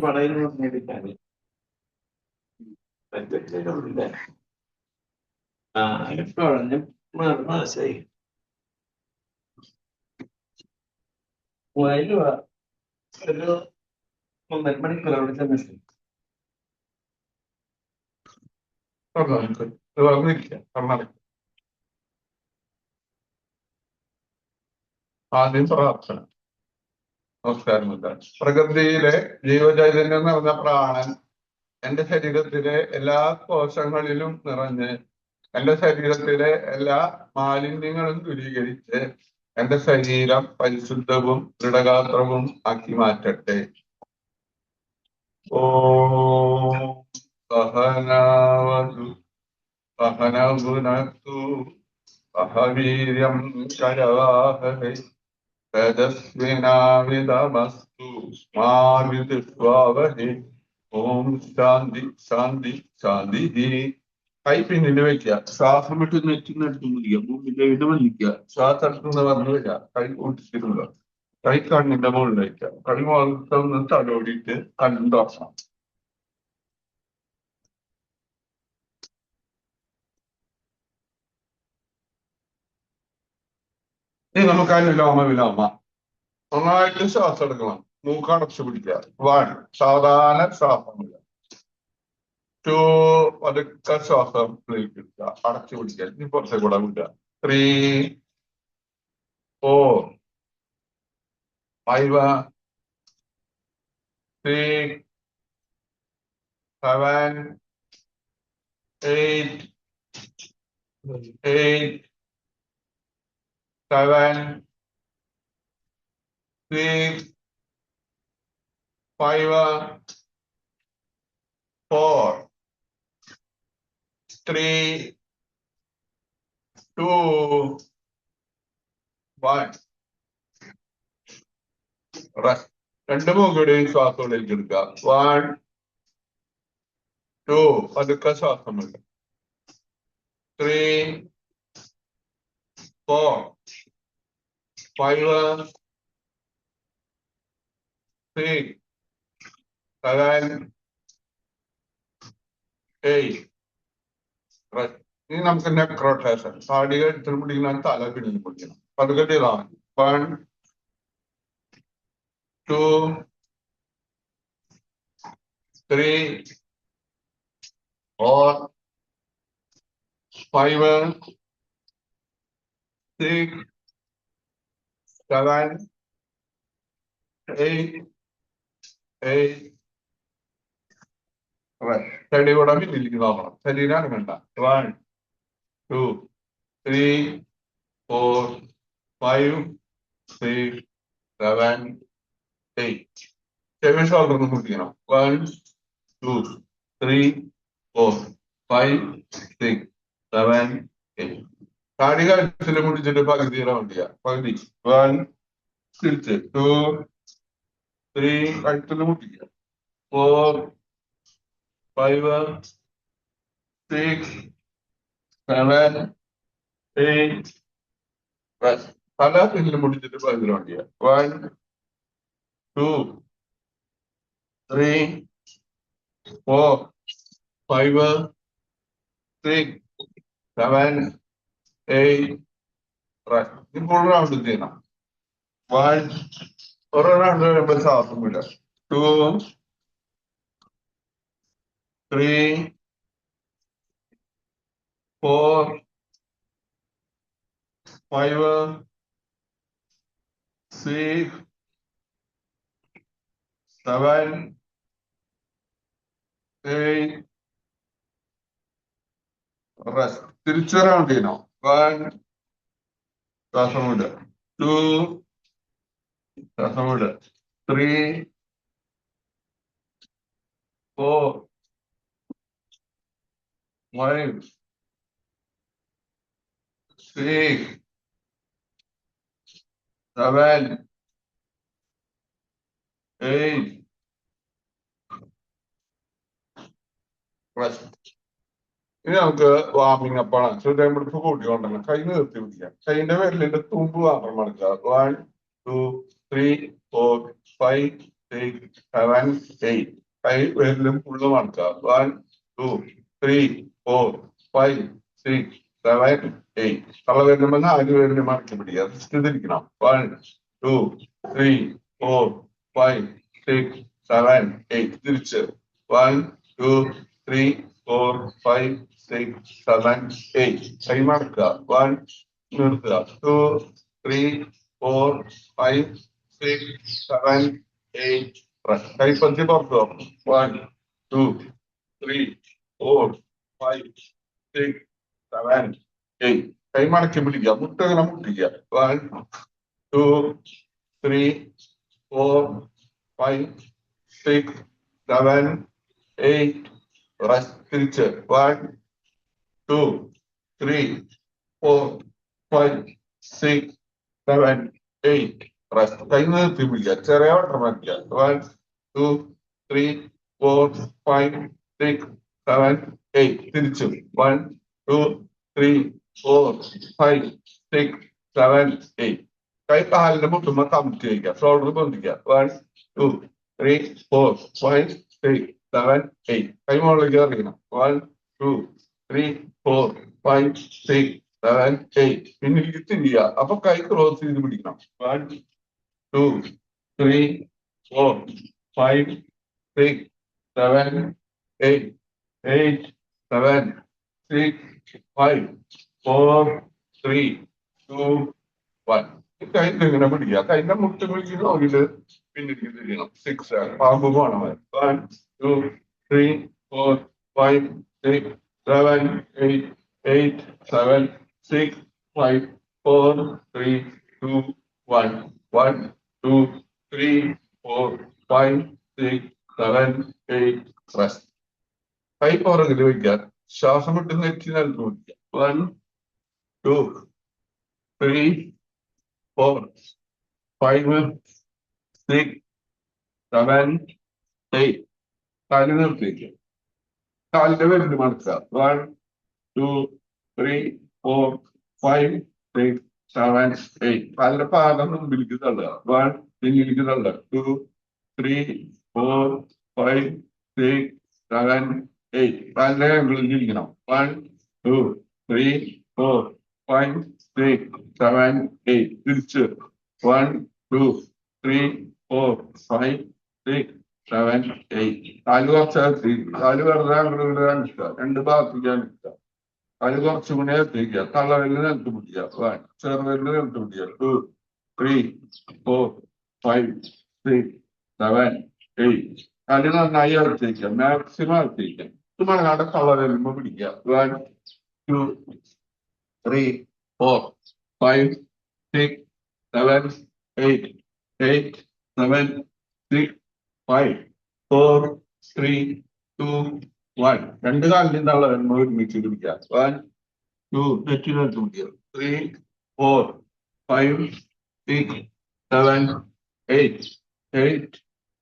വളയിൽ നേടിയിട്ടാണ് പറ്റത്തില്ല. എപ്പോഴും മാസായി ഒരു 1.5 മണിക്കൂർ അവിടെ ചെന്നിട്ട് കർണാടക. ആദ്യം പ്രാർത്ഥന. നമസ്കാരം. പ്രകൃതിയിലെ ജീവചൈതന്യം നിറഞ്ഞ പ്രാണൻ എന്റെ ശരീരത്തിലെ എല്ലാ കോശങ്ങളിലും നിറഞ്ഞ് എന്റെ ശരീരത്തിലെ എല്ലാ മാലിന്യങ്ങളും ദൂരീകരിച്ച് എന്റെ ശരീരം പരിശുദ്ധവും ദൃഢഗാത്രവും ആക്കി മാറ്റട്ടെ. ഓം സഹനാവതു സഹനഭുനക്തു സഹവീര്യം കരവാഹവൈ തേജസ്വിനാവിതമസ്തു മാ വിദ്വിഷാവഹൈ. ഓം ശാന്തി ശാന്തി ശാന്തി. കൈ പിന്നിൽ വെക്കുക. ശ്വാസം വിട്ട് നെറ്റിനടുത്ത് മുടിക്കുക. മുമ്പിന്റെ ഇത് വലിക്കുക. ശ്വാസം എടുക്കുന്ന പറഞ്ഞു വരിക. കൈ കൂട്ടിച്ചിരുക. കൈ കണ്ണിന്റെ മുകളിൽ വയ്ക്കുക. കൈ മുഖത്തൊന്ന് തലോടിയിട്ട് കണ്ണും തുറക്കണം. ഇനി നമുക്ക് അനുലോമ വിലോമ. നന്നായിട്ട് ശ്വാസം എടുക്കണം. മൂക്കടച്ചു പിടിക്കുക. 1 സാധാരണ ശ്വാസം വിടുക. 2 പതുക്കെ ശ്വാസം എടുക്കുക. അടച്ചു പിടിക്കുക. ഇനി കുറച്ചും കൂടെ വിടുക. 3 4 5 6 7 8 7 6 5 4 3 2 1. റെസ്റ്റ്. 2 മൂക്കുകൂടെയും ശ്വാസത്തിലേക്ക് എടുക്കുക. 1 2 പതുക്കെ ശ്വാസം എടുക്കുക. 3 4 5 6 7 8. റെസ്റ്റ്. ഇനി നമുക്ക് നെക്ക് റൊട്ടേഷൻ. താടിക എടുത്തിട്ട് പിടിക്കുന്ന തല പിടിഞ്ഞ് പിടിക്കണം. പതുക്കെ ചെയ്താൽ മതി. 1 2 3 4 5 6 7 8. ചെടി കൂടെ പിന്നിലേക്ക് നോക്കണം. ശരീരമാണ് വേണ്ട. 1 2 3 4 5 6 7 8. ചെവി ഷോൾഡറിന് കുട്ടിക്കണം. 1 2 3 4 5 6 7 8. താടി കഴുത്തിൽ മുടിച്ചിട്ട് പകുതി റൗണ്ട് ചെയ്യുക. പകുതി. 1 തിരിച്ച് 2 3 കഴുത്തിൽ മുട്ടിക്കുക. 4 5 6 7 8. തല പിന്നിൽ മുടിച്ചിട്ട് പകുതി റൗണ്ട് ചെയ്യുക. 1 2 3 4 5 6 7 8. ഇപ്പോൾ റൗണ്ട് ചെയ്യണം. 1 ഒരു റൗണ്ട് വരുമ്പോൾ ശ്വാസം വിടുക. 2 3 4 5 6 7 8. റെസ്റ്റ്. തിരിച്ചു റൗണ്ട് ചെയ്യണം. 1 ശ്വാസം വിടുക. 2 ശ്വാസം വിടുക. 3 4 5 6 7 8. ഇനി നമുക്ക് വാമിംഗ് അപ്പാണ്. ഹൃദയമിടിപ്പ് കൂട്ടിക്കൊണ്ടല്ലോ. കൈ നിർത്തി പിടിക്കുക. കൈന്റെ വിരലിന്റെ തുമ്പ് മാത്രം മടക്കുക. 1 2 3 4 5 6, 7, 8. കൈ വിരലും ഫുള്ള് മടക്കുക. 1, 2, 3, 4, 5, 6, 7, 8. തള്ള വിരലുമ്പോൾ 4 വിരലും മടക്കി പിടിക്കുക. തിരിക്കണം. 1, 2, 3, 4, 5, 6, 7, 8. തിരിച്ച് 1, 2, 3, 4, 5, 6, 7, 8. കൈ മടക്കുക. 1, നിർത്തുക. 2, 3, 4, 5, 6, 7, 8. കൈ പറ്റി പുറത്തു. 1, 2, 3, 4, 5, 6, 7, 8. കൈ മടക്കി പിടിക്കുക. മുട്ടങ്ങനെ മുട്ടിക്കുക. 1, 2, 3, 4, 5, 6, 7, 8. തിരിച്ച് 1, 2, 3, 4, 5, 6, 7, 8. കൈ നിർത്തി പിടിക്കുക. ചെറിയ വട്ടം വയ്ക്കുക. 1, 2, 3, 4, 5, 6, 7, 8. തിരിച്ചു 1, 2, 3, 4, 5, 6, 7, 8. കൈ കാലിന്റെ മുട്ടുമ്പോ കമിറ്റി വയ്ക്കുക. ഷോൾഡർ പൊന്തിക്കുക. 1, 2, 3, 4, 5, 6, 7, 8. കൈ മുകളിലേക്ക് എറിയണം. 1, 2, 3, 4, 5, 6, 7, 8. പിന്നിലേക്ക് തിരിയുക. അപ്പൊ കൈ ക്രോസ് ചെയ്ത് പിടിക്കണം. 1, 2, 3, 4, 5, 6, 7, 8. 8, 7, 6, 5, 4, 3, 2, 1. കൈ ഇങ്ങനെ പിടിക്കുക. കൈന്റെ മുട്ട് പിടിച്ച് നോക്കിയിട്ട് പിന്നിലേക്ക് തിരിയണം. 6 പാമ്പ് പോണം. 1, 2, 3, 4, 5, 6, 7, 8. 8, 7, 6, 5, 4, 3, 2, 1. 1, 2, 3, 4, 5, 6, 7, 8. റെസ്റ്റ്. കൈ പുറകിൽ വയ്ക്കുക. ശ്വാസം വിട്ട് നെറ്റി നിലത്ത് വയ്ക്കുക. 1, 2, 3, 4, 5, 6, 7, 8. കാല് നിർത്തി വയ്ക്കുക. കാലിന്റെ വിരല് മടക്കുക. 1, 2, 3, 4, 5, 6, 7, 8. കാലിന്റെ പാദം മുമ്പിലേക്ക് തള്ളുക. 1, പിന്നിലേക്ക് തള്ളുക. 2, 3, 4, 5, 6, 7, 8. കാലിന്റെ ആംഗിളിൽ ഇരിക്കണം. 1, 2, 3, 4, 5, 6, 7, 8. തിരിച്ച് 1, 2, 3, 4, 5, 6, 7, 8. കാല് കുറച്ച് കാല് വെറുതെ അങ്ങോട്ട് കാണിക്കുക. രണ്ട് ഭാഗത്തേക്ക് കാണിക്കുക. അത് കുറച്ചും കൂടി എത്തിക്കുക. തള്ളവരിൽ നിലത്ത് പിടിക്കുക. 1, ചെറുവരിൽ നിലത്ത് പിടിക്കുക. 2, 3, 4, 5, 6, 7, 8. കാല് നന്നായി എത്തിക്കുക. മാക്സിമം എത്തിക്കുക. ഇത് മണങ്ങാണ്ട് തള്ളവരുമ്പോ പിടിക്കുക. 1, 2, 3, 4, 5, 6, 7, 8. 8, 7, 6, 5, 4, 3, 2, 1. രണ്ട് കാലിലും തള്ള വരുമ്പോൾ ഒരുമിച്ച് പിടിക്കുക. 1, 2, നെറ്റിനകത്ത് പിടിക്കുക. 3, 4, 5, 6, 7, 8. 8,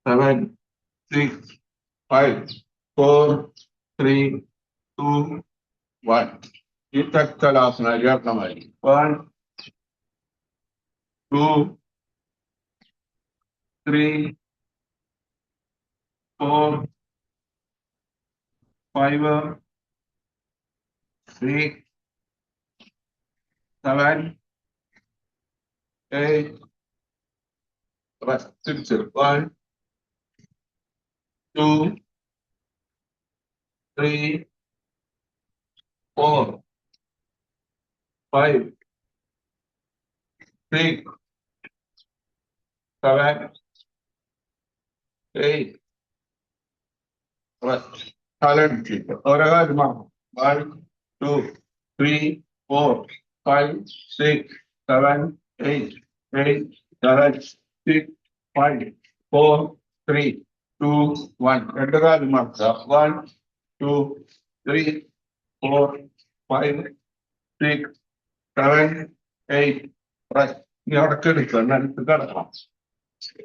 7, 6, 5, 4, 3, 2, 1. ഈ തക്കലാസന ചേർക്കമായി. 1, 2, 3, 4, 5, 6, 7, 8. തിരിച്ച് 1, 2, 3, 4, 5, 6, 7, 8. തലടിച്ചിട്ട് ഓരോ കാര്യം മാറും. 1, 2, 3, 4, 5, 6, 7, 8. 8, 7, 6, 5, 4, 3, 2, 1. രണ്ട് കാര്യം മാറുക. 1, 2, 3, 4, 5, 6, 7, 8. ഇനി അടക്കെടുക്കുക. നിലത്ത് കിടക്കണം.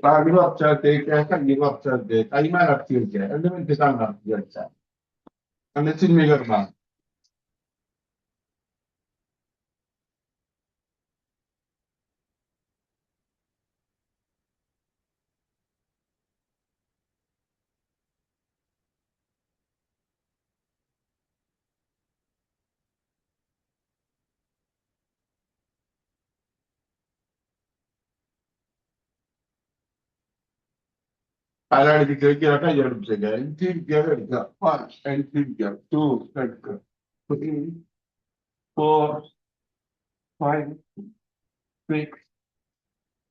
കാല് കുറച്ചകത്തേക്ക് കഞ്ഞി കുറച്ചകത്തേക്ക് കൈമാലർത്തി വെക്കുക. 2 മിനിറ്റ് കണ്ണടത്തി വെച്ചാൽ അങ്ങനെ ചിന്മീകരണം. കാലടിപ്പിക്കുക കൈയടിപ്പിച്ചേക്കുക തിരിക്കുക എടുക്കുക 1 തിരിക്കുക 2 എടുക്കുക 3 4 5 6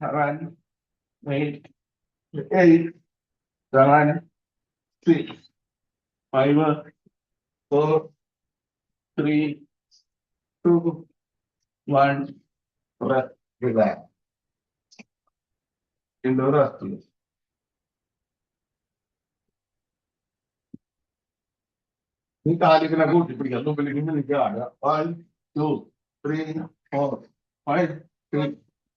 7 8 8 7 6 5 4 3 2 1 rest relax in the rest നീ കാലിങ്ങനെ കൂട്ടിപ്പിടിക്കുക മുമ്പിലേക്ക് നിൽക്കുക 1 2 3 4 5 6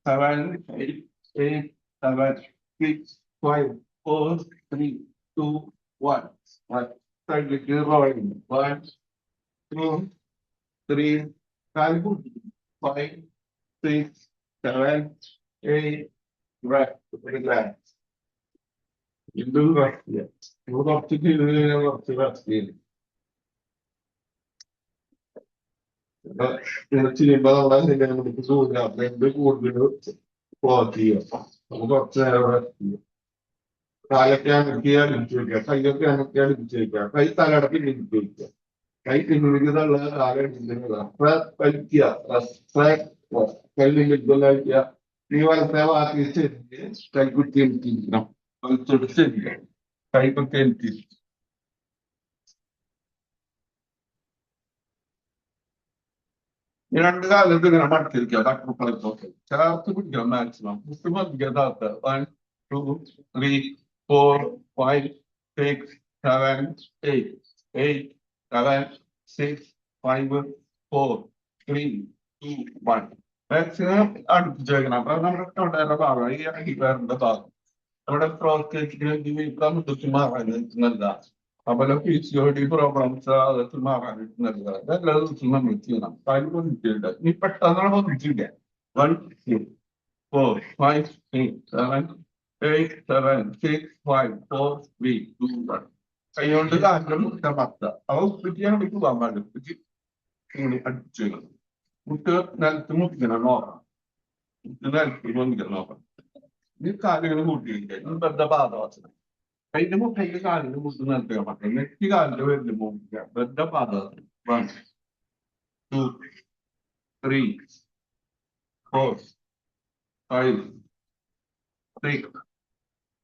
7 8 8 7 6 5 4 3 2 1 സൈഡിലേക്ക് റോയിങ് 1 2 3 കാല് കൂട്ടി 5 6 7 8 relax ഇത് റെസ്റ്റ് ചെയ്യാം ഇവിടെ കുറച്ച് ചെയ്ത് കഴിഞ്ഞാൽ കുറച്ച് റെസ്റ്റ് ചെയ്യും ചെയ്യുമ്പോ നമ്മളെ നമുക്ക് സൂര്യാന്ത് കൂടുതൽ ക്ലോത്ത് ചെയ്യാം നമുക്ക് കുറച്ച് നേരം റെസ്റ്റ് ചെയ്യാം കാലൊക്കെ അനക്കി അടിച്ചു വയ്ക്കുക കൈയൊക്കെ അനക്കി അടിച്ചു വയ്ക്കുക കൈ തലടക്കി പിന്നിട്ട് വയ്ക്കുക കൈ പിന്നിടുന്നുള്ള വലിക്കുക കല്ലില്ല നീ വലത്തെ വാക്കി ചെരിഞ്ഞ് കൈക്കുത്തി എടുത്തിരിക്കണം വലിച്ചെടുത്തിരിക്കുക കൈക്കൊക്കെ എടുത്തിരിക്കും ഈ രണ്ട് കാലത്ത് ഇങ്ങനെ മടക്കിരിക്കുക ബട്ടർഫ്ലൈ ചേർത്ത് പിടിക്കണം മാക്സിമം മുട്ടുമതിക്കാത്ത 1 2 3 4 5 6 7 8 8 7 6 5 4 3 2 1 മാക്സിമം അടുപ്പിച്ച് വെക്കണം അപ്പൊ നമ്മുടെ തൊണ്ടയുടെ ഭാഗം ഈ അടിവേറിന്റെ ഭാഗം നമ്മുടെ പ്രോസ്റ്റേറ്റിന് മുട്ടച്ച് മാറാൻ അതുപോലെ PCOD പ്രോബ്ലംസ് അതൊക്കെ മാറാനായിട്ട് നല്ലതാണ് എല്ലാ ദിവസവും നമ്മൾ ചെയ്യണം കാര്യം പൊന്നിച്ചില്ല നീ പെട്ടെന്നാണ് പൊന്നിച്ചില്ല 1 2 4 5 6 7 8 7 6 5 4 3 2 1 കൈകൊണ്ട് കാലിന്റെ മുട്ട മത്ത അവ ഉപ്പിറ്റിയാണ് വേണ്ടി പോകാൻ പാടില്ല ഉപ്പിച്ച് ഇങ്ങനെ അടിച്ചു വെക്കണം മുട്ട് നിലത്ത് മുട്ടിക്കണം നോക്കണം മുട്ട് നിലത്ത് പൊന്നിക്കണം നോക്കണം ഈ കാലുകൾ കൂട്ടിയിരിക്കുക ബദ്ധപാദവാസനം കൈന്റെ മുട്ടയ്ക്ക് കാലിന്റെ മുട്ട് നിലത്തുക പറ്റും നെറ്റ് കാലിന്റെ വരുന്ന മുട്ടിക്കുക ബദ്ധപാദവാസനം 1 2 3 4 5 6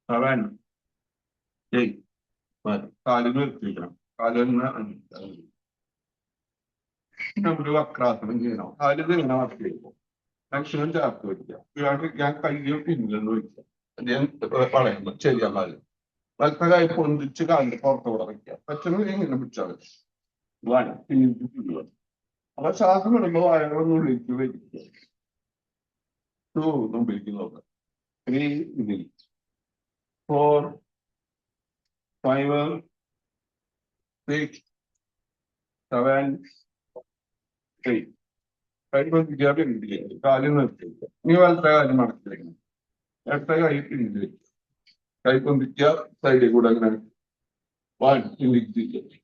7 8 കാലിന് നിർത്തിക്കണം കാലിന് നമ്മുടെ വക്രാസനം ചെയ്യണം കാലിന് ഇങ്ങനെ വർക്ക് ചെയ്യുമ്പോൾ മാക്സിമം ചേർത്ത് വയ്ക്കുക ഞാൻ കയ്യോ പിന്നിലെന്ന് വയ്ക്കുക ഞാൻ പറയുമ്പോൾ ശരിയാ കാല് വലത്തെ കൈ പൊന്തിച്ച് കാലിന്റെ പുറത്തോടെ വയ്ക്കുക പറ്റുന്നത് ഇങ്ങനെ പിടിച്ചാൽ മതി പിന്നിട്ട് പിന്നുക അപ്പൊ ശ്വാസം വിടുമ്പോൾ വയറൊന്നുള്ളിലേക്ക് വലിക്കുക 2 മുമ്പിലേക്ക് നോക്കുക 3 ഇതിൽ 4 5 6 7 8 കൈ കാലിൽ നിർത്തിയിരിക്കുക നീ വലത്തെ കാര്യം മടക്കിയിരിക്കണം ഇടത്ത കൈ പിന്നിൽ വെക്കുക കൈ പൊന്തിക്കുക സൈഡിൽ കൂടെ അങ്ങനെ 1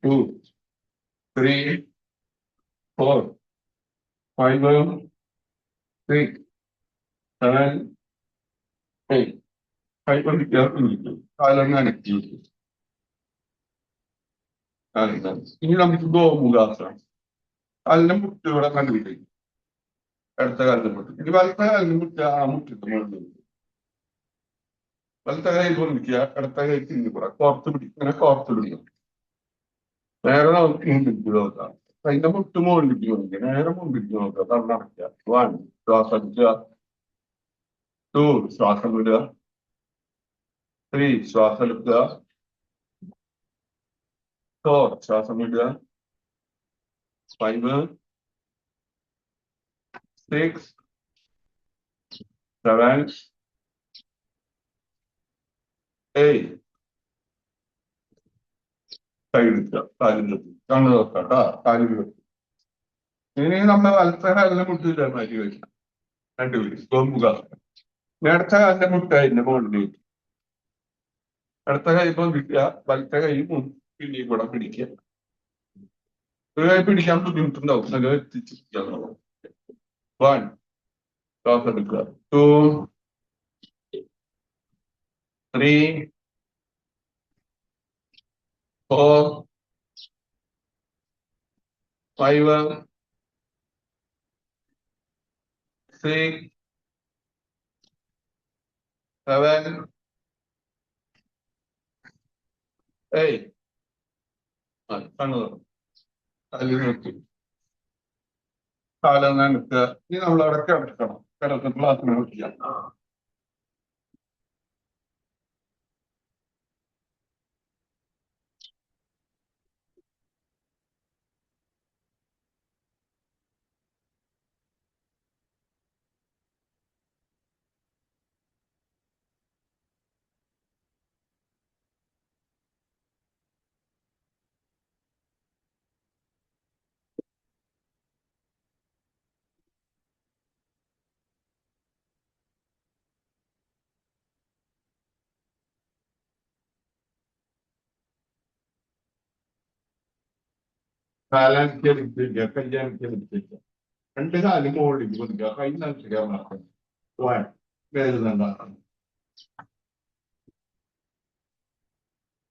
2 3 4 5 6 7 8 കൈ പൊന്തിക്കുക പിന്നിൽ കാലൊന്ന് അനക്കി ഇനി നമുക്ക് ഗോമുഖാസനം കാലിന്റെ മുട്ട് ഇവിടെ കണ്ടിട്ട് അടുത്ത കാലിന്റെ മുട്ട് ഇനി വലത്തെ കാലിന്റെ മുട്ട് ആ മുട്ടിട്ട് മുകളിൽ വലത്തെ കൈ പൊന്നിക്കുക അടുത്ത കൈ പിന്നിക്കൂടെ കോർത്ത് പിടിക്കും ഇങ്ങനെ കോർത്ത് പിടിക്കും നേരെ നമുക്ക് മുമ്പിലേക്ക് നോക്കാം അതിന്റെ മുട്ട് മുകളിലേക്ക് നോക്കുക നേരെ മുമ്പിലേക്ക് നോക്കുക തന്നടക്കുക 1 ശ്വാസം എടുക്കുക 2 ശ്വാസം വിടുക 3 ശ്വാസം എടുക്കുക 4 ശ്വാസം വിടുക 5 6 7 8 കൈ എടുക്കുക കാലിൽ നിർത്തി കണ്ണു നോക്കാം കേട്ടോ കാലിൽ നിർത്തി ഇനി നമ്മൾ വലത്തെ കാലിന്റെ മുട്ടില്ല മാറ്റി വെക്കണം രണ്ടുപേരും ഗോമുഖാസനം ഇടത്ത കാലിന്റെ മുട്ട അതിന്റെ മുകളിലേക്ക് അടുത്ത കൈ പൊന്തിക്കുക വലത്തെ കൈ പിന്നെയും കൂടെ പിടിക്കുക ഒരു കൈ പിടിക്കാൻ ബുദ്ധിമുട്ടുണ്ടാവും നല്ല എത്തിച്ചിരിക്കുക 1 ശ്വാസം എടുക്കുക 2 3 4, 5, 6, 7, 8. കണ്ണു തുറന്നു. അതിൽ നോക്കി കാലം എടുക്കുക. ഇനി നമ്മൾ അവിടെ കിടക്കണം. കിടക്കുന്ന ക്ലാസ്സിനെ വിളിക്കാം. കാലാనికి എടുത്തിരിക്കുക. കയ്യാనికి എടുത്തിരിക്കുക. രണ്ട് കാലും മുകളിലേക്ക് കൊടുക്കുക. കൈ നൽകുക. എഴുതണ്ടാക്കണം.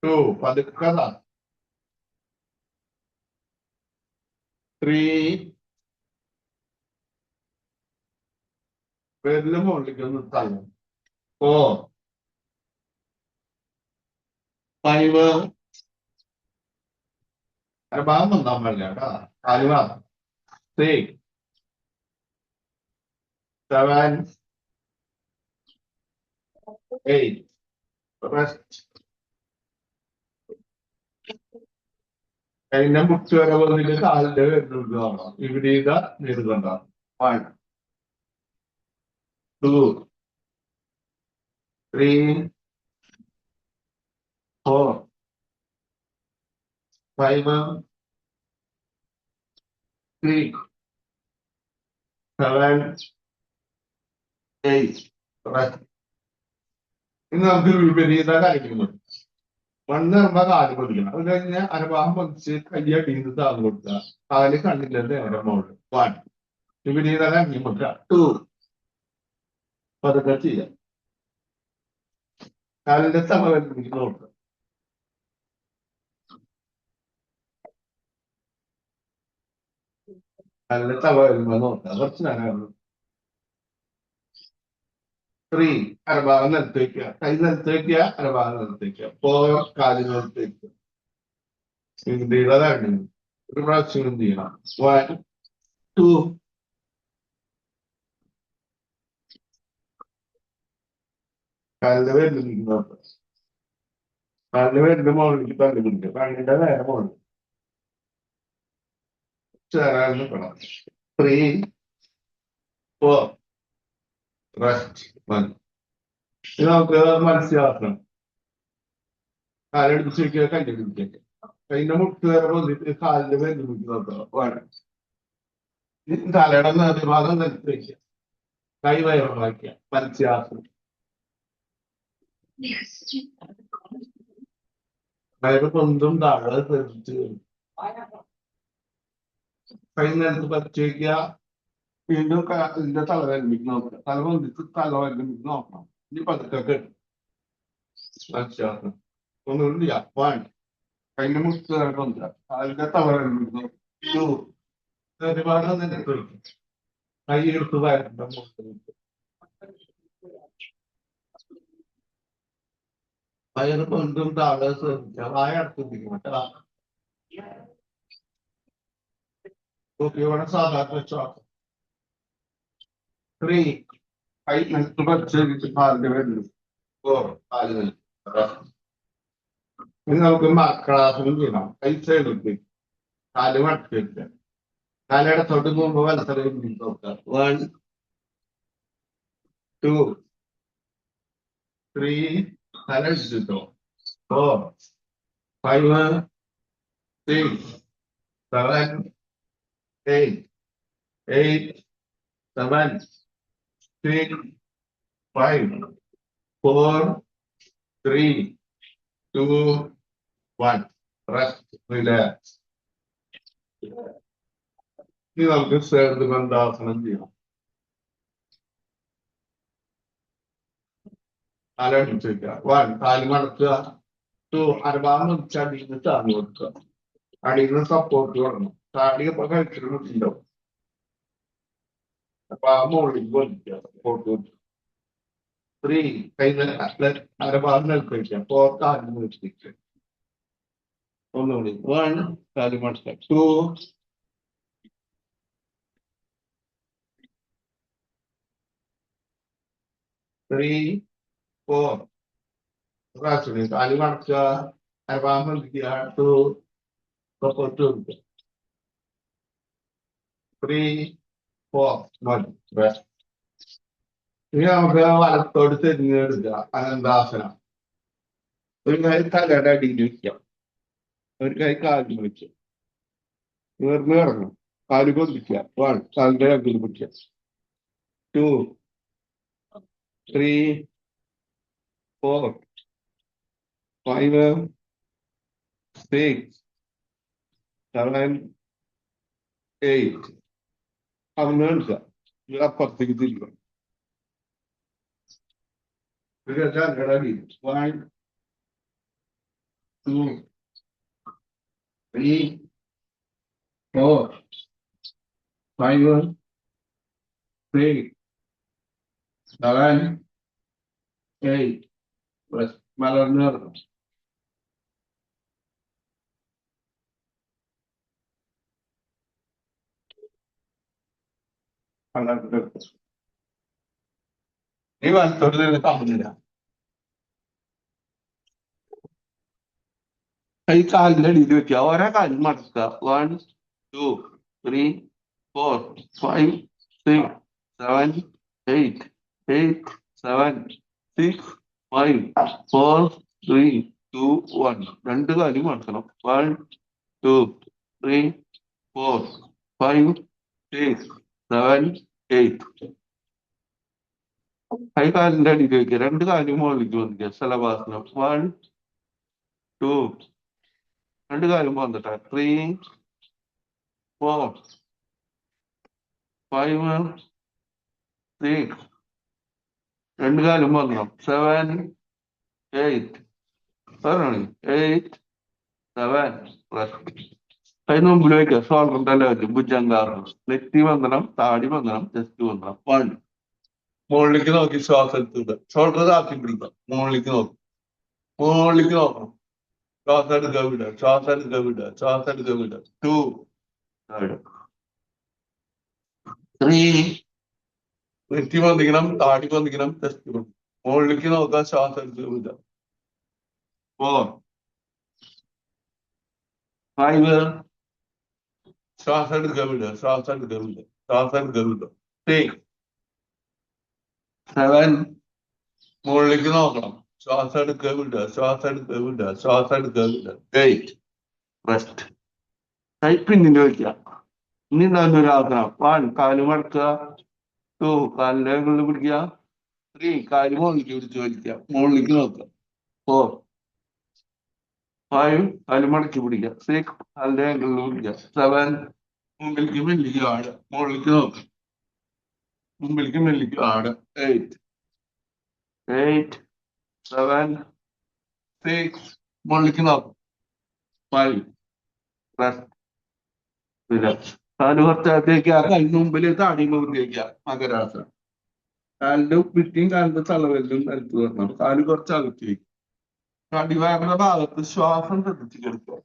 2, പതുക്കത. 3, വിരല് മുകളിലേക്ക് ഒന്ന് തള്ളും. 4, 5, ഭാഗം വന്നാൽ മതി കേട്ടോ. 5, 6, 7, 8. റെസ്റ്റ്. കൈന്റെ മുട്ട് വരെ വന്നിട്ട് കാലിന്റെ വരുന്നതാണ്. ഇവിടെ ഇതാ എഴുതണ്ട. 1, 2, 3, 4, 5, 6, 7, 8. റെസ്റ്റ്. ഇനി നമുക്ക് വിപരീത കാര്യങ്ങൾ. 1 പറയുമ്പോ കാല് പൊതിക്കണം. അത് കഴിഞ്ഞ് അനുഭാവം പൊതിച്ച് കയ്യടിയിൽ താങ്ങ് കൊടുക്കുക. കാല് കണ്ണിന്റെ നേരെ മുകളിൽ. 1. വിപരീത കഞ്ഞിമുദ്ര. 2. പതുക്കെ ചെയ്യാം. കാലിന്റെ സമയത്ത് നോക്കുക. കാലിന്റെ തവ നോക്കുക. കുറച്ച് നേരം. 3, അരഭാഗം നിലത്ത് വയ്ക്കുക. കൈ നിലത്ത് വയ്ക്കുക. അരഭാഗം നിലത്ത് വയ്ക്കുക. 4, കാല് നിലത്ത് വയ്ക്കുക. അതാണ് ഒരു പ്രാവശ്യം എന്ത് ചെയ്യണം. 1, 2, കാലിന്റെ പേരിൽ നോക്കുക. കാലിന്റെ പേരിന്റെ മുകളിലേക്ക് തള്ളി പിടിക്കുക. കണ്ണിന്റെ നേരെ മുകളിൽ ചേരാൻ നിൽക്കണം. 3, 4. റെസ്റ്റ്. ഇത് നമുക്ക് മനസ്സിലാക്കണം. കാലെടുത്ത് വയ്ക്കുക. കല്ല് പിടിക്കുക. കൈന്റെ മുട്ട് വരെ വന്നിട്ട് കാലിന്റെ പേരിൽ നോക്കുക. തലയുടെ നേതൃഭാഗം നിലത്ത് വയ്ക്കുക. കൈ വയറുണ്ടാക്കുക. മനസ്സിലാക്കണം. അതായത് കൊന്തും താഴെ ശ്രദ്ധിച്ച് കൈ നിലത്ത് പറിച്ചു വയ്ക്കുക. വീണ്ടും ഇതിന്റെ തലവേദനയ്ക്ക് നോക്കുക. തല വന്നിട്ട് തലവേദനയ്ക്ക് നോക്കണം. ഇനി പതുക്കെ മനസ്സിലാക്കണം. ഒന്നുമില്ല. 1, കൈന്റെ മുട്ട് കൊണ്ടുവരിക. കാലിന്റെ തലവേദനയ്ക്ക് നോക്കുക. 2, ഒരുപാട് നിലത്ത് വയ്ക്കും. കൈ എടുത്ത് വയറിന്റെ മുകളിൽ വയറ് കൊണ്ടും താഴെ ശ്രദ്ധിക്കുക. വായ അടുത്തിരിക്കും കേട്ടോ. ഇവിടെ സാധാരണ ശ്വാസം. 3, കൈ നിലത്ത് പറിച്ച് കാലിന്റെ വരുന്നു. 4, കാല് നിൽക്കുക. ഇനി നമുക്ക് ക്ലാസ്സിലും ചെയ്യണം. കൈ സൈഡിലേക്ക് കാല് മടക്കി വെക്കുക. കാലിടത്തോട്ട് പോകുമ്പോ വലത്തറയിൽ നോക്കുക. 1, 2, 3, തല ഇട്ടിട്ടോ. 4, 5, 6, 7, 8, 7, 6, 5, 4, 3, 2, 1. റെസ്റ്റ്. റിലാക്സ്. ഇനി നമുക്ക് ബന്ധാസനം ചെയ്യാം. കാലടിച്ച് വയ്ക്കുക. 1, കാല് മടക്കുക. അരഭാഗം വെച്ച് അടിയിൽ നിന്ന് താങ്ങി കൊടുക്കുക. അടിയിൽ നിന്ന് സപ്പോർട്ട് തുടങ്ങും. താടിയൊക്കെ കഴിച്ചിട്ടുണ്ടാവും. അപ്പൊ ആ മുകളിലേക്ക് വലിക്കുക, സപ്പോർട്ട് കൊടുക്കുക. 3 അരഭാഗം നിൽക്കുക. 4 കാലിൽ വെച്ചിരിക്കുക. ഒന്നുകൂടി 1 കാല് മടക്കുക. 2 3 4 പ്രാവശ്യം കാല് മടക്കുക. അരഭാഗം നിൽക്കുക. 2 സപ്പോർട്ട് കൊടുക്കുക. 3 4 1 rest. ഇനി നമുക്ക് വലത്തോട് തിരിഞ്ഞെടുക്കുക. അനന്താസനം. ഒരു കൈ തലയുടെ അടിയിൽ വയ്ക്കാം, ഒരു കൈ കാലിൽ വെച്ച് ഉയർന്നു ഇറങ്ങും. കാല് പൊന്തിക്കുക. 1 കാലിന്റെ അകിൽ പിടിക്കുക. 2 3 4 5 6 7 8 അങ്ങനെ എടുക്കുക. അപ്പുറത്തേക്ക് തിരിക്കുക. 1 2 3 4 5 6 7 8 മലർന്നു ഇറങ്ങും. നീ വലത്തോട്ട് നിന്ന് കാണുന്നില്ല. കൈ കാലിന്റെ അടിയിൽ വെക്കുക. ഓരോ കാലും മടക്കുക. 1 2 3 4 5 6 7 8 8 7 6 5 4 3 2 1 രണ്ട് കാലും മടക്കണം. 1 2 3 4 5 6 7 8 കൈ കാലിന്റെ അടിയിൽ വെക്കുക. രണ്ട് കാലും മുകളിലേക്ക് വന്നിക്കുക. ശലഭാസനം. 1 2 രണ്ട് കാലും വന്നിട്ട് 3 4 5 6 രണ്ട് കാലും വന്നു. 7 8 8 7 കൈ മുമ്പിൽ വയ്ക്കുക. ഷോൾഡറിന്റെ ലെവലിൽ ഭുജങ്കാറ്. നെറ്റി വന്ദനം, താടി വന്ദനം, ചെസ്റ്റ് വന്ദനം. 1 മുകളിലേക്ക് നോക്കി ശ്വാസം എടുത്തിട്ട് ഷോൾഡർ താത്തി പിടിക്കുക. മുകളിലേക്ക് നോക്കും. മുകളിലേക്ക് നോക്കണം. ശ്വാസം എടുക്കുക, വിടുക. ശ്വാസം എടുക്കുക, വിടുക. ശ്വാസം എടുക്കുക, വിടുക. 2 3 നെറ്റി വന്നിക്കണം, താടി വന്നിക്കണം, ചെസ്റ്റ് വന്നിക്കണം. മുകളിലേക്ക് നോക്കുക. ശ്വാസം എടുക്കുക, വിടുക. 4 5 ശ്വാസം എടുക്കുക, വിടുക. ശ്വാസം എടുക്കുക, വിടുക. ശ്വാസം എടുക്കുക, വിടുക. 6 7 മുകളിലേക്ക് നോക്കണം. ശ്വാസം എടുക്കുക, വിടുക. ശ്വാസം എടുക്കുക, വിടുക. ശ്വാസം എടുക്കുക, വിടുക. 8 റെസ്റ്റ്. കൈ പിന്നിൽ വയ്ക്കുക. ഇനി നല്ലൊരു ആസനം. 1 കാല് മടക്കുക. 2 കാലിന്റെ മുകളിൽ പിടിക്കുക. 3 കാല് മുകളിലേക്ക് പിടിച്ച് വലിക്കുക. മുകളിലേക്ക് നോക്കുക. 4 5 കാല് മടക്കി പിടിക്കുക. 6 കാലിന്റെ മുകളിൽ പിടിക്കുക. 7 മുമ്പിലേക്ക് മെല്ലിക്ക് ആട്. മുകളിലേക്ക് നോക്കുക. മുമ്പിലേക്ക് മെല്ലിക്ക് ആട്. 8 7 6 മുകളിലേക്ക് നോക്കും. 5 റെസ്റ്റ്. കാല് കുറച്ചകത്തേക്ക്. ആ കൈ മുമ്പിൽ താടി മുകളിലേക്ക്. മകരാസനം. കാലിന്റെ ഉപ്പിറ്റിയും കാലിന്റെ തളവലും നിലത്ത് വരണം. കാല് കുറച്ചകത്തേക്ക്. അടിവയറിന്റെ ഭാഗത്ത് ശ്വാസം ശ്രദ്ധിച്ച് കിടക്കുക.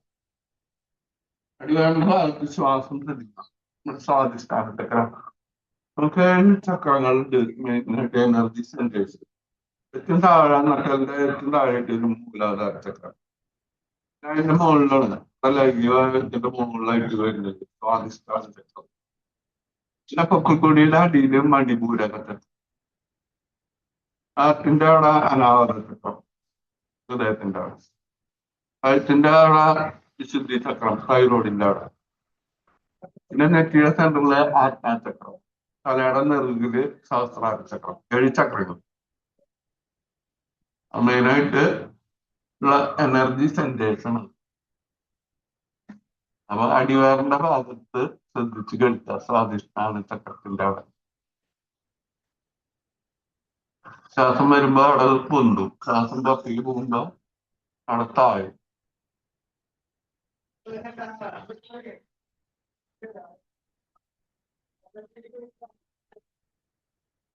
അടിവയറിന്റെ ഭാഗത്ത് ശ്വാസം ശ്രദ്ധിക്കണം. നമ്മുടെ സ്വാധിഷ്ഠാന ചക്രം. നമുക്ക് 7 ചക്രങ്ങളുണ്ട്. മെയിനായിട്ട് എനർജി സെന്റേഴ്സ്. ഏറ്റവും താഴെ നട്ടലിന്റെ ഏറ്റവും താഴെയായിട്ട് ഒരു മൂലാധാര ചക്രം. അതിന്റെ മുകളിലാണ് ലൈംഗികത്തിന്റെ മുകളിലായിട്ട് വരുന്നത് സ്വാധിഷ്ഠാന ചക്രം. പിന്നെ പൊക്കിക്കൊടിയുടെ അടിയില് മണിപൂരക ചക്രം. ഹാർട്ടിന്റെ അവിടെ അനാഹത ചക്രം. ഹൃദയത്തിന്റെ അവിടെ. കഴുത്തിന്റെ അവിടെ വിശുദ്ധി ചക്രം. തൈറോയിഡിന്റെ അവിടെ. പിന്നെ നെറ്റിയുടെ സെന്ററിലെ ആത്മാചക്രം. തലയുടെ നെറുകില് സഹസ്രാര ചക്രം. 7 ചക്രങ്ങൾ മെയിനായിട്ട് ഉള്ള എനർജി സെന്റേഴ്സ് ആണ്. അപ്പൊ അടിവയറിന്റെ ഭാഗത്ത് ശ്രദ്ധിച്ച് കേൾക്കുക. സ്വാധിഷ്ഠാന ചക്രത്തിന്റെ അവിടെ ശ്വാസം വരുമ്പോ അവിടെ പൊന്തും. ശ്വാസം പുറത്തേക്ക് പോകുമ്പോ നടത്തായോ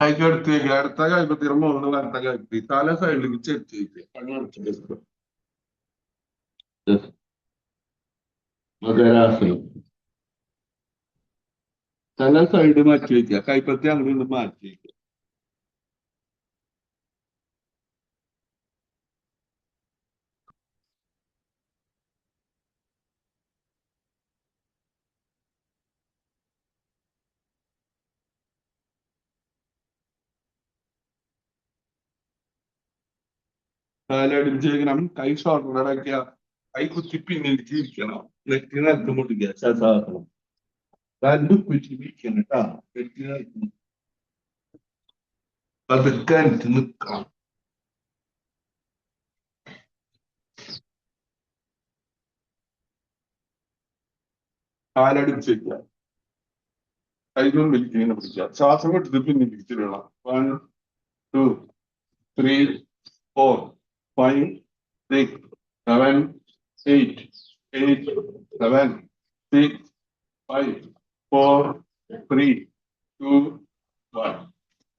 കൈക്ക് എടുത്ത് വെക്കുക. അടുത്ത കൈപ്പത്തിയുടെ മുകളിൽ വലത്ത കൈപ്പത്തി തല സൈഡിലേക്ക് ചെരിച്ച് വെക്കുക. കണ്ണടച്ച് മകരാസനം. തല സൈഡ് മാറ്റി വെക്കുക. കൈപ്പത്തി അങ്ങോട്ട് ഇങ്ങോട്ട് മാറ്റി വെക്കുക. കാലടിച്ചേക്കണം. കൈ ഷോൾഡർ അടയ്ക്കുക. കൈ കുത്തി പിന്നിലേക്ക് ഇരിക്കണം. നെറ്റി നിലത്ത് മുട്ടിക്കുക. ശാസാസനം. രണ്ട് കുറ്റി ഇരിക്കണം കേട്ടാ. നെറ്റി നിലത്ത് പതുക്കെ അടിച്ച് നിൽക്കണം. കാലടിച്ചേക്കുക. കൈ മുമ്പിലേക്ക് ഇങ്ങനെ പിടിക്കുക. ശ്വാസം എടുത്ത് പിന്നിലേക്ക് തിരിയണം. 1, 2, 3, 4, 5, 6, 7, 8, 7, 6, 5, 4, 3, 2, 1.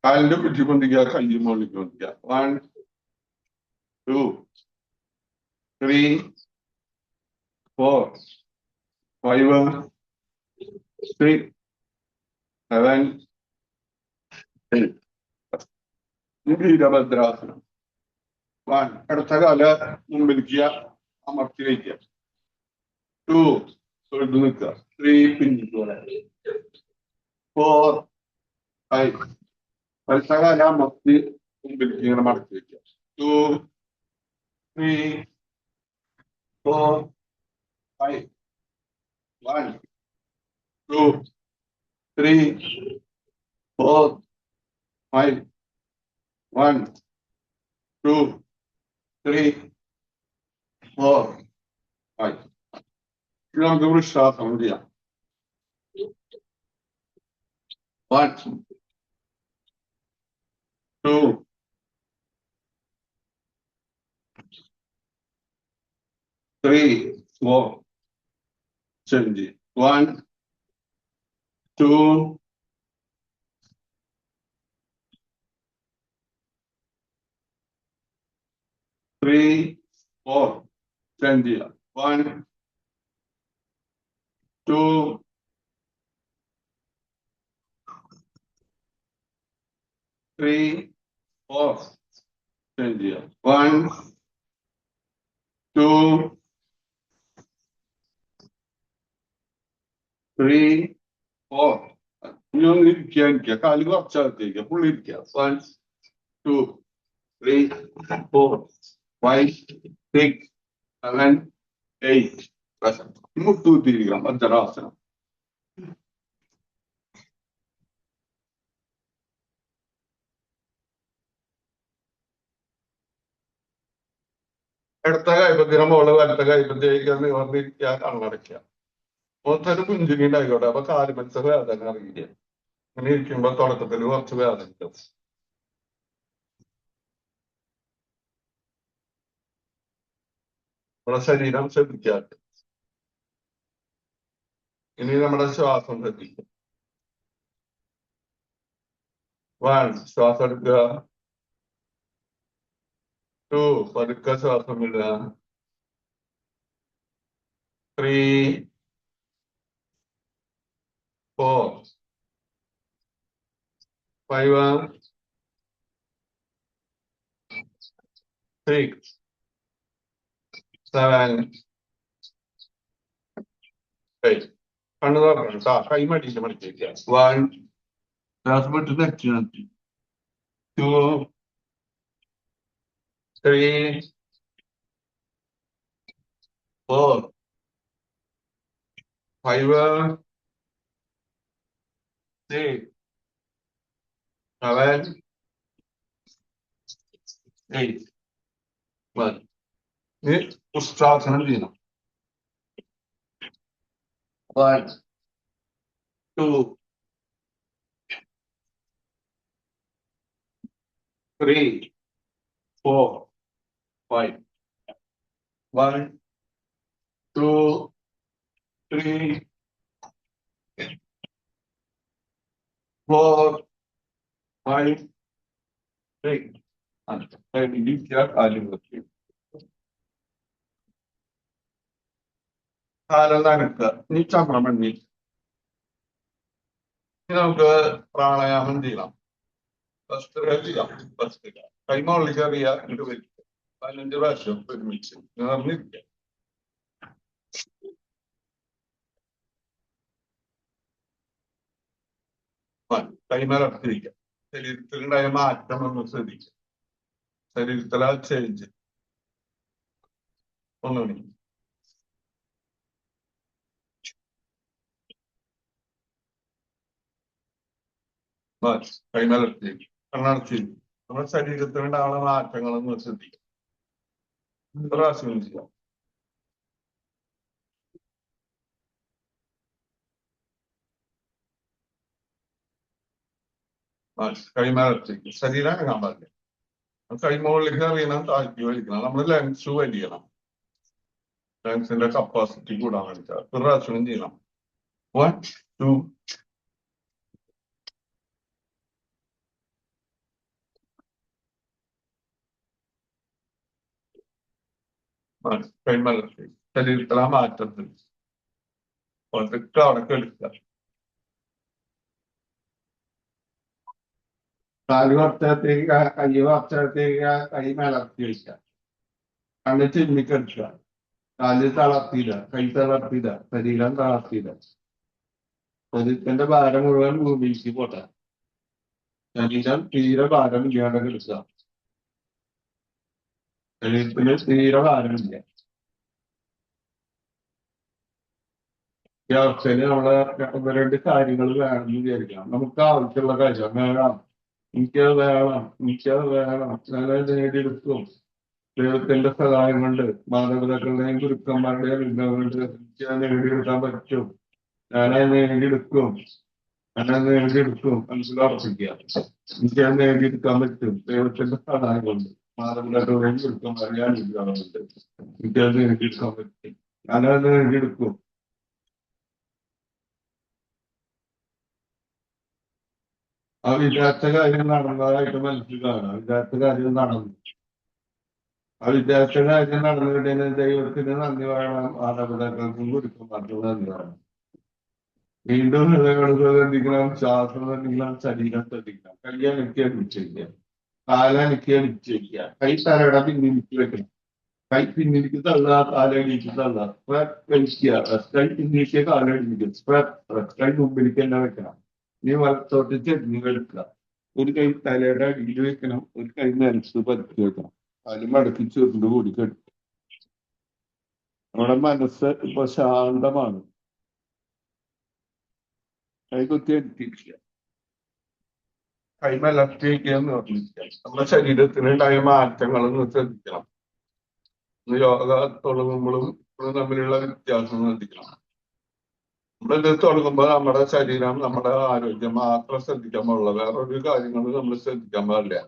കാലിന്റെ പിറ്റി പൊന്തിക്കുക. കൈ മുകളിലേക്ക് പൊന്തിക്കുക. 1, 2, 3, 4, 5, 6, 7, 8. വീരഭദ്രാസനം. 1. അടുത്ത കാല മുമ്പിലിക്കുക. അമർത്തി വയ്ക്കുക. 2. തൊഴുതു നിൽക്കുക. 3. പിന്നിട്ട് പോലെ. 4, 5. അടുത്ത കാല അമർത്തി മുമ്പിലേക്ക് ഇങ്ങനെ മടക്കി വയ്ക്കുക. 2, 3, 4, 5. 1, 2, 3, 4, 5. 1, 2, 3, 4, 5. ഇനി നമുക്ക് വൃക്ഷാസനം ചെയ്യാം. 1, 2, 3, 4. Change. 1, 2, 3, 4. Change. 1, 2, 3, 4. Change. 1, 2, 3, 4. ഇനി ഒന്ന് ഇരിക്കുക. കാല് കുറച്ചകത്തേക്ക് പുള്ളി ഇരിക്കുക. 1, 2, 3, 4, 5, 6, 7, 8. മുട്ടുകുത്തിയിരിക്കണം. വജ്രാസനം. ഇടത്ത കൈപ്പത്തിയുടെ മുകളിൽ വലത്ത കൈപ്പത്തിയേക്ക് നിവർന്നിരിക്കുക. കണ്ണടയ്ക്കുക. മൊത്തം കുഞ്ചുങ്ങിണ്ടായിക്കോട്ടെ. അപ്പൊ കാല് മനസ്സ് വേദന അറിയില്ല. ഇങ്ങനെ ഇരിക്കുമ്പോ തുടക്കത്തിൽ കുറച്ച് വേദന ഉണ്ടാവും. നമ്മുടെ ശരീരം ശ്രദ്ധിക്കാറുണ്ട്. ഇനി നമ്മുടെ ശ്വാസം ശ്രദ്ധിക്കും. 1. ശ്വാസം എടുക്കുക. 2. പതുക്കെ ശ്വാസം വിടുക. 3, 4, 5, 6, 7, 8. കണ്ണു തുറക്കണം. കൈ മടിച്ച് മടിച്ചേക്കുക. 1. ശ്വാസം വിട്ട് നെറ്റി നിർത്തി. 2, 3, 4, 5, 6, 7, 8. മതി. ഇനി ഉഷ്ട്രാസനം ചെയ്യണം. 1, 2, 3, 4, 5. 1, 2, 3, 4, 5, 6. ഇരിക്കുക, കാലും വെക്കുക. കാലം നനക്കുക. നീ ചമ്രമണ്ണി. ഇനി നമുക്ക് പ്രാണായാമം ചെയ്യാം. ചെയ്യാം. കൈമുകളിൽ ചെറിയ ഇട്ട് വയ്ക്കുക. 15 പ്രാവശ്യം ഒരുമിച്ച് നിറഞ്ഞിരിക്കുക. കൈമലർത്തിരിക്കുക. ശരീരത്തിലുണ്ടായ മാറ്റം ഒന്ന് ശ്രദ്ധിക്കുക. ശരീരത്തിലെ ചേഞ്ച് ഒന്നുകൂടി. കൈമലർത്തിരിക്കുക. കണ്ണടച്ചിരിക്കുക. നമ്മുടെ ശരീരത്തിലുണ്ടാവുന്ന മാറ്റങ്ങളൊന്ന് ശ്രദ്ധിക്കുക. പ്രാവശ്യം ചെയ്യാം. കൈമലർത്തിരിക്കുക. ശരീരം അനങ്ങാൻ പാടില്ല. കൈമുകളിലേക്ക് അറിയണം, താഴ്ത്തി വലിക്കണം. നമ്മൾ ലങ്സ് വലിയണം. ലങ്സിന്റെ കപ്പാസിറ്റി കൂടാൻ വേണ്ടിയിട്ട് പ്രാവശ്യം ചെയ്യണം. 1, 2. കൈമലർത്തി ശരീരത്തിലെ മാറ്റത്തിൽ അവിടെ എടുക്കുക. കാല് കുറച്ചത്തേക്ക്, കൈ കുറച്ചത്തേക്ക്, കൈ മലർത്തി വയ്ക്കുക. കണ്ണ് ചിമ്മിക്കെടുക്കുക. കാല് തളർത്തിയില്ല, കൈ തളർത്തിയില്ല, ശരീരം തളർത്തിയില്ല. ശരീരത്തിന്റെ ഭാരം മുഴുവൻ ഭൂമിയിലേക്ക് പോട്ടെ. ശരീരം തീരെ ഭാരം ഇല്ലാണ്ട് എടുക്കുക. ശരീരത്തിന് തീരെ ഭാരമില്ല. ഈ അവസ്ഥയിൽ നമ്മളെ 2 കാര്യങ്ങൾ വേണമെന്ന് വിചാരിക്കണം. നമുക്ക് ആവശ്യമുള്ള കാര്യം വേണം, എനിക്കത് വേണം, എനിക്കത് വേണം, ഞാനത് നേടിയെടുക്കും. ദൈവത്തിന്റെ സഹായം കൊണ്ട്, മാതാപിതാക്കളുടെയും ഗുരുക്കന്മാരുടെയും കൊണ്ട് എനിക്കത് നേടിയെടുക്കാൻ പറ്റും. ഞാനത് നേടിയെടുക്കും, ഞാനത് നേടിയെടുക്കും. മനസ്സിലുറപ്പിക്കുക. എനിക്കത് നേടിയെടുക്കാൻ പറ്റും. ദൈവത്തിന്റെ സഹായം കൊണ്ട്, മാതാപിതാക്കളുടെയും ഗുരുക്കന്മാരുടെയും അനുഗ്രഹം കൊണ്ട് എനിക്കത് നേടിയെടുക്കാൻ പറ്റും. ഞാനത് നേടിയെടുക്കും. ആ വിചാരിച്ച കാര്യം നടന്നതായിട്ട് മനസ്സിൽ കാണാം. വിചാരിച്ച കാര്യം നടന്നു. ആ വിചാരിച്ച കാര്യം നടന്നുകിട്ടതിന് ദൈവത്തിന് നന്ദി പറയണം, മാതാപിതാക്കൾക്കും ഗുരുക്കന്മാർക്കും നന്ദി പറയണം. വീണ്ടും ഹൃദയങ്ങൾ ശ്രദ്ധിക്കണം, ശ്വാസം ശ്രദ്ധിക്കണം, ശരീരം ശ്രദ്ധിക്കണം. കൈ അനക്കി അടിച്ചിരിക്കുക, കാലനക്കി അടിച്ചിരിക്കുക. കൈ തലയുടെ പിന്നിലേക്ക് വെക്കണം. കൈ പിന്നിലേക്ക് തള്ളുക, കാലടിക്ക് തള്ളുക. വലിക്കുക. കൈ പിന്നിലേക്ക് കാലടിക്കുക. കൈ മുമ്പിലേക്ക് തന്നെ വെക്കണം. നീ വലത്തോട്ട് ചെരിഞ്ഞ് കിടക്കുക. ഒരു കൈ തലയുടെ അടിയിൽ വെക്കണം, ഒരു കൈ നിലത്ത് പതുക്കി വെക്കണം. അതിൽ മടക്കി ചുരുണ്ട് കൂടി കെട്ടും. നമ്മുടെ മനസ്സ് ഇപ്പൊ ശാന്തമാണ്. കൈകൊത്തി എടുത്തിരിക്കുക. കൈമലർത്തിയിരിക്കുക എന്ന് പറഞ്ഞിരിക്കുക. നമ്മുടെ ശരീരത്തിനുണ്ടായ മാറ്റങ്ങളൊന്ന് ശ്രദ്ധിക്കണം. യോഗ തുടങ്ങുമ്പോഴും തമ്മിലുള്ള വ്യത്യാസം ശ്രദ്ധിക്കണം. നമ്മളിത് തുടങ്ങുമ്പോൾ നമ്മുടെ ശരീരം, നമ്മുടെ ആരോഗ്യം മാത്രം ശ്രദ്ധിക്കാൻ പാടുള്ളൂ. വേറൊരു കാര്യങ്ങളും നമ്മൾ ശ്രദ്ധിക്കാൻ പാടില്ല.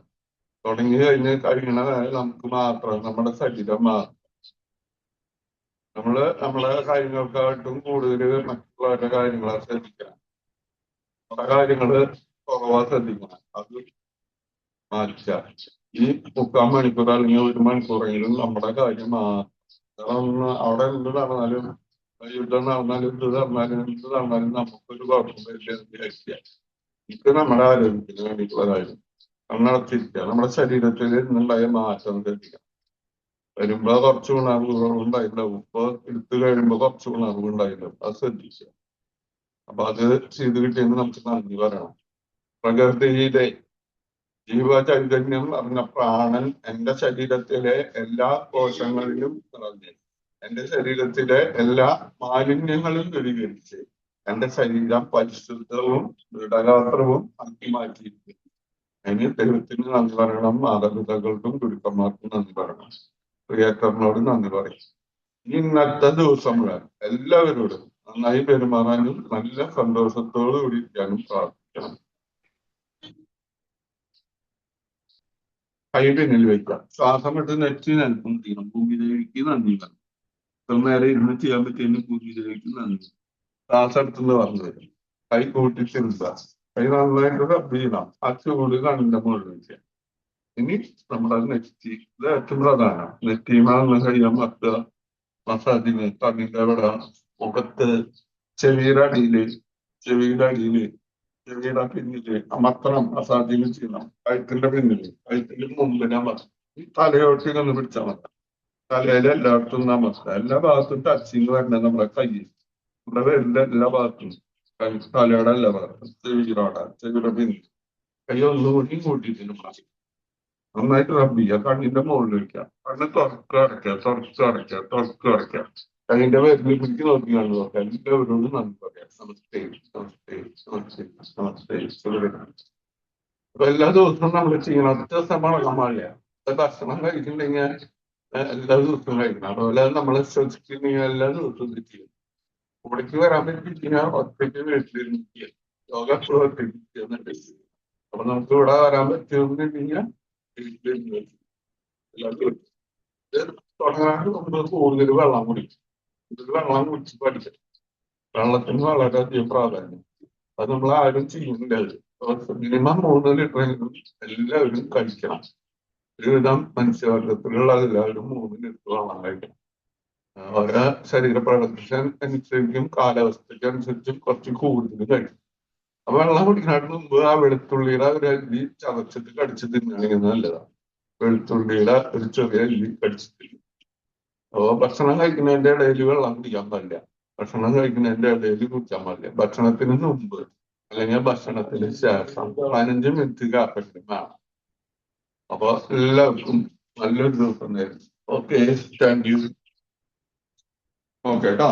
തുടങ്ങി കഴിയണ നമുക്ക് മാത്രം നമ്മുടെ ശരീരം മാത്രം. നമ്മളെ കാര്യങ്ങൾക്കായിട്ടും കൂടുതൽ മറ്റുള്ളവരുടെ കാര്യങ്ങളെ ശ്രദ്ധിക്കണം. നമ്മുടെ കാര്യങ്ങള് കുറവാ ശ്രദ്ധിക്കണം. അത് മാറ്റുക. ഈ 3/4 മണിക്കൂർ അല്ലെങ്കിൽ 1 മണിക്കൂറെങ്കിലും നമ്മുടെ കാര്യം മാത്രം. അവിടെ എന്ത് നടന്നാലും, യുദ്ധം നടന്നാലും, എന്ത് നടന്നാലും നമുക്കൊരു കുഴപ്പം വരില്ല. ഇത് നമ്മുടെ ആരോഗ്യത്തിന് വേണ്ടിയിട്ടുള്ള കാര്യം. കണ്ണടച്ചിരിക്കുക. നമ്മുടെ ശരീരത്തിൽ നിന്നുണ്ടായ മാറ്റം ശ്രദ്ധിക്കാം. വരുമ്പോ കുറച്ച് ഉണർവുകൾ ഉണ്ടായിട്ടുണ്ടാവും. ഇപ്പൊ എടുത്തു കഴിയുമ്പോ കുറച്ച് ഉണർവ് ഉണ്ടായിട്ടുണ്ടാവും. അത് ശ്രദ്ധിക്കുക. അപ്പൊ അത് ചെയ്ത് കിട്ടിയെന്ന് നമുക്ക് നന്ദി പറയണം. പ്രകൃതിയിലെ ജീവചൈതന്യം പറഞ്ഞ പ്രാണൻ എന്റെ ശരീരത്തിലെ എല്ലാ കോശങ്ങളിലും നിറഞ്ഞു. എന്റെ ശരീരത്തിലെ എല്ലാ മാലിന്യങ്ങളും ദൂരീകരിച്ച് എന്റെ ശരീരം പരിശുദ്ധവും ദൃഢഗാത്രവും ആക്കി മാറ്റിയിരിക്കുന്നു. അതിന് ദൈവത്തിന് നന്ദി പറയണം, മാതാപിതാക്കൾക്കും ഗുരുക്കന്മാർക്കും നന്ദി പറയണം, പ്രിയക്കറിനോട് നന്ദി പറയും. ഇന്നത്തെ ദിവസം മുഴുവൻ എല്ലാവരോടും നന്നായി പെരുമാറാനും നല്ല സന്തോഷത്തോടു കൂടി ഇരിക്കാനും പ്രാർത്ഥിക്കണം. കൈ പിന്നിൽ വെക്കുക. ശ്വാസം വിട്ട് നെറ്റി നൽകും ചെയ്യണം. ഭൂമിയിലേക്ക് നന്ദി പറയും. ഇത്ര നേരം ഇരുന്ന് ചെയ്യാൻ പറ്റിയതിന് ഭൂമിയിലേക്ക് നന്ദി. ശ്വാസം എടുത്തുനിന്ന് പറഞ്ഞു തരും. കൈ കൂട്ടിച്ചിരുത്തുക. കൈ നന്നായിട്ട് റബ്ബ് ചെയ്യണം. ആ ചൂട് കണ്ണിന്റെ മുകളിൽ വെക്കുക. ഇനി നമ്മുടെ നെറ്റി, ഇത് ഏറ്റവും പ്രധാനം. നെറ്റിമാന്ന് കഴിയാൻ മറ്റുക മസാജിന് കണ്ണിന്റെ അവിടെ, മുഖത്ത്, ചെവിയുടെ അടിയില്, ചെവിയുടെ അടിയില്, ചെവിയുടെ പിന്നില് അമർത്തണം. മസാജിന് ചെയ്യണം. കഴുത്തിന്റെ പിന്നില്, കഴുത്തിന്റെ മുമ്പിന് അമർത്തണം. ഈ തലയോട്ടിൽ ഒന്ന് പിടിച്ചാൽ മതി. തലയിലെ എല്ലായിടത്തും നമസ്കാരം. എല്ലാ ഭാഗത്തും ടച്ചിങ് വരണ്ട നമ്മുടെ കയ്യിൽ. നമ്മുടെ പേരിന്റെ എല്ലാ ഭാഗത്തും, തലയുടെ എല്ലാ ഭാഗത്തും, ചെവിയുടെ പിന്നിൽ. കൈ ഒന്നുകൂടി കൂട്ടിയിട്ട് മാറി നന്നായിട്ട് റബ്ബ് ചെയ്യുക. കണ്ണിന്റെ മുകളിൽ വെക്കുക. കണ്ണ് തുറക്കുക അടയ്ക്കുക, തുറക്കുക അടയ്ക്കുക, തുറക്കുക അടയ്ക്കുക. കണ്ണിന്റെ പേരിൽ പിടിച്ച് നോക്കി കണ്ടു നോക്കുക. എല്ലാവരോടും നന്ദി പറയാം. നമസ്തേ, നമസ്തേ, നമസ്തേ, നമസ്തേ, സുഖം. അപ്പൊ എല്ലാ ദിവസവും നമ്മൾ ചെയ്യണം. ഒറ്റ ദിവസം മുടങ്ങാൻ പാടില്ല. ഭക്ഷണം കഴിച്ചിട്ടുണ്ടെങ്കിൽ എല്ലാ ദിവസവും കഴിക്കണം. അതുപോലെ നമ്മൾ ശ്രദ്ധിച്ചിട്ടുണ്ടെങ്കിൽ എല്ലാ ദിവസവും ഇത് ചെയ്യും. ഇവിടേക്ക് വരാൻ പറ്റിക്കഴിഞ്ഞാൽ ഒറ്റയ്ക്ക് വീട്ടിലിരുന്ന് ചെയ്യാം. യോഗ എപ്പോഴും ഒറ്റയ്ക്ക് ചെയ്യുന്നുണ്ട്. അപ്പൊ നമുക്ക് ഇവിടെ വരാൻ പറ്റുമെന്നുണ്ടെങ്കിൽ വീട്ടിലിരുന്ന് എല്ലാവരും തുടങ്ങാണ്ട് നമ്മൾ കൂടുതൽ വെള്ളം കുടിക്കും. കൂടുതൽ വെള്ളം കുടിച്ച് പഠിക്കണം. വെള്ളത്തിന് വളരെയധികം പ്രാധാന്യം. അത് നമ്മൾ ആരും ചെയ്യുന്നുണ്ട്. മിനിമം 3 ലിറ്ററെങ്കിലും എല്ലാവരും കഴിക്കണം. ഒരുവിധം മനുഷ്യവർഗത്തിലുള്ള എല്ലാവരും 3 ലിറ്റർ വെള്ളം കഴിക്കണം. ഓരോ ശരീരപ്രകൃതം അനുസരിച്ചും കാലാവസ്ഥയ്ക്ക് അനുസരിച്ചും കുറച്ച് കൂടുതൽ കഴിക്കും. അപ്പൊ വെള്ളം കുടിക്കുന്നതിന് മുമ്പ് ആ വെളുത്തുള്ളിയുടെ ഒരു അല്ലി ചതച്ചിട്ട് കടിച്ച് തിന്നുകയാണെങ്കിൽ നല്ലതാണ്. വെളുത്തുള്ളിയുടെ ഒരു ചെറിയ അല്ലി കടിച്ചിട്ട്. അപ്പൊ ഭക്ഷണം കഴിക്കുന്നതിന്റെ ഇടയിൽ വെള്ളം കുടിക്കാൻ പാടില്ല. ഭക്ഷണം കഴിക്കുന്നതിന്റെ ഇടയിൽ കുടിക്കാൻ പാടില്ല. ഭക്ഷണത്തിന് മുമ്പ് അല്ലെങ്കിൽ ഭക്ഷണത്തിന് ശേഷം 15 മിനിറ്റ് ഗ്യാപ്പ് വേണം. അപ്പൊ എല്ലാവർക്കും നല്ലൊരു ദിവസം നേരുന്നു. Okay, thank you. ഓക്കെ കേട്ടോ.